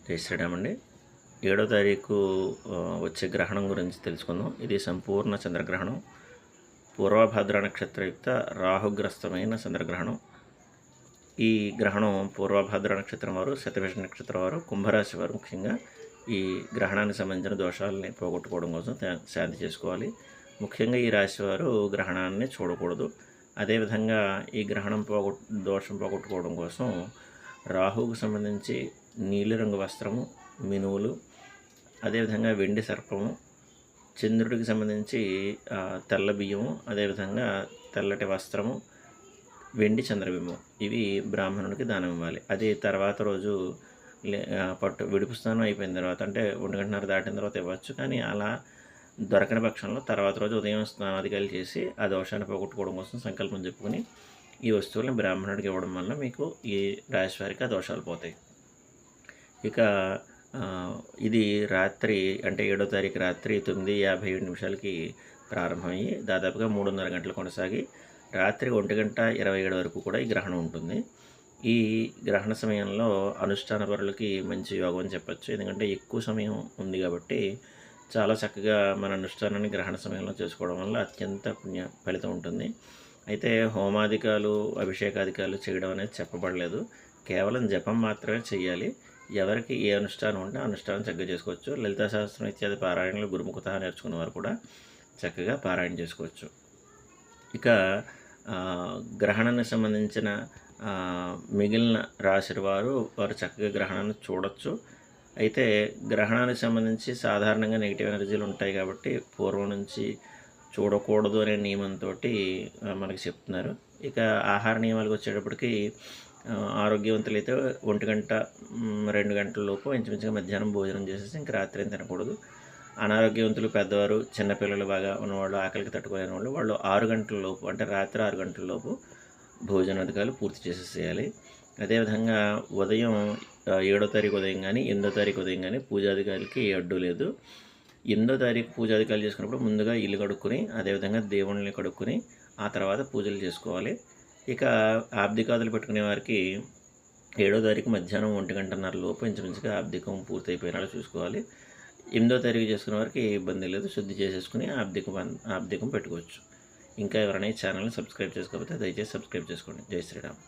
జై శ్రీరామ్ అండి. 7వ తారీఖు వచ్చే గ్రహణం గురించి తెలుసుకుందాం. ఇది సంపూర్ణ చంద్రగ్రహణం. పూర్వభాద్ర నక్షత్రయుక్త రాహుగ్రస్తమైన చంద్రగ్రహణం. ఈ గ్రహణం పూర్వభాద్ర నక్షత్రం వారు, శతభిష నక్షత్రం వారు, కుంభరాశి వారు ముఖ్యంగా ఈ గ్రహణానికి సంబంధించిన దోషాలని పోగొట్టుకోవడం కోసం శాంతి చేసుకోవాలి. ముఖ్యంగా ఈ రాశి వారు గ్రహణాన్ని చూడకూడదు. అదేవిధంగా ఈ గ్రహణం దోషం పోగొట్టుకోవడం కోసం రాహువుకు సంబంధించి నీలిరంగు వస్త్రము, మినువులు, అదేవిధంగా వెండి సర్పము, చంద్రుడికి సంబంధించి తెల్ల బియ్యము, అదేవిధంగా తెల్లటి వస్త్రము, వెండి చంద్రబింబం ఇవి బ్రాహ్మణుడికి దానం ఇవ్వాలి. అది తర్వాత రోజు విడుపు స్నానం అయిపోయిన తర్వాత, అంటే 1:30 దాటిన తర్వాత ఇవ్వచ్చు. కానీ అలా దొరకని పక్షంలో తర్వాత రోజు ఉదయం స్నానాధికారులు చేసి ఆ దోషాన్ని పోగొట్టుకోవడం కోసం సంకల్పం చెప్పుకొని ఈ వస్తువులను బ్రాహ్మణుడికి ఇవ్వడం వల్ల మీకు ఈ రాశి వారికి ఆ దోషాలు పోతాయి. ఇక ఇది రాత్రి, అంటే 7వ తారీఖు రాత్రి 9:57 ప్రారంభమయ్యి దాదాపుగా 3:30 గంటలు కొనసాగి రాత్రి 1:27 వరకు కూడా ఈ గ్రహణం ఉంటుంది. ఈ గ్రహణ సమయంలో అనుష్ఠాన పరులకి మంచి యోగం అని చెప్పచ్చు. ఎందుకంటే ఎక్కువ సమయం ఉంది కాబట్టి చాలా చక్కగా మన అనుష్ఠానాన్ని గ్రహణ సమయంలో చేసుకోవడం వల్ల అత్యంత పుణ్య ఫలితం ఉంటుంది. అయితే హోమాధికాలు, అభిషేకాధికాలు చేయడం అనేది చెప్పబడలేదు. కేవలం జపం మాత్రమే చేయాలి. ఎవరికి ఏ అనుష్ఠానం ఉంటే అనుష్ఠానం చక్కగా చేసుకోవచ్చు. లలితా సహస్రం ఇత్యాది పారాయణలు గురుముఖత నేర్చుకున్న వారు కూడా చక్కగా పారాయణ చేసుకోవచ్చు. ఇక గ్రహణానికి సంబంధించిన మిగిలిన రాశి వారు చక్కగా గ్రహణాన్ని చూడవచ్చు. అయితే గ్రహణానికి సంబంధించి సాధారణంగా నెగిటివ్ ఎనర్జీలు ఉంటాయి కాబట్టి పూర్వం నుంచి చూడకూడదు అనే నియమంతో మనకి చెప్తున్నారు. ఇక ఆహార నియమాలకు వచ్చేటప్పటికి ఆరోగ్యవంతులైతే 1 గంట 2 గంటల లోపు ఇంచుమించుగా మధ్యాహ్నం భోజనం చేసేసి ఇంక రాత్రి ఏం తినకూడదు. అనారోగ్యవంతులు, పెద్దవారు, చిన్నపిల్లలు, బాగా ఉన్నవాళ్ళు, ఆకలికి తట్టుకోలేని వాళ్ళు 6 గంటల లోపు, అంటే రాత్రి 6 గంటల లోపు భోజనాధికారులు పూర్తి చేసేసేయాలి. అదేవిధంగా ఉదయం 7వ తారీఖు ఉదయం కానీ 8వ తారీఖు ఉదయం కానీ పూజాధికారులకి అడ్డు లేదు. 8వ తారీఖు పూజాధికారులు చేసుకున్నప్పుడు ముందుగా ఇల్లు కడుక్కొని, అదేవిధంగా దేవుళ్ళని కడుక్కొని ఆ తర్వాత పూజలు చేసుకోవాలి. ఇక ఆబ్దికాదులు పెట్టుకునే వారికి 7వ తారీఖు మధ్యాహ్నం 1:30 లోపు ఇంచుమించుగా ఆబ్దికం పూర్తయిపోయినట్లు చూసుకోవాలి. 8వ తారీఖు చేసుకునే వారికి ఇబ్బంది లేదు, శుద్ధి చేసేసుకుని ఆబ్దికం పెట్టుకోవచ్చు. ఇంకా ఎవరైనా ఈ ఛానల్ని సబ్స్క్రైబ్ చేసుకోకపోతే దయచేసి సబ్స్క్రైబ్ చేసుకోండి. జై శ్రీరామ్.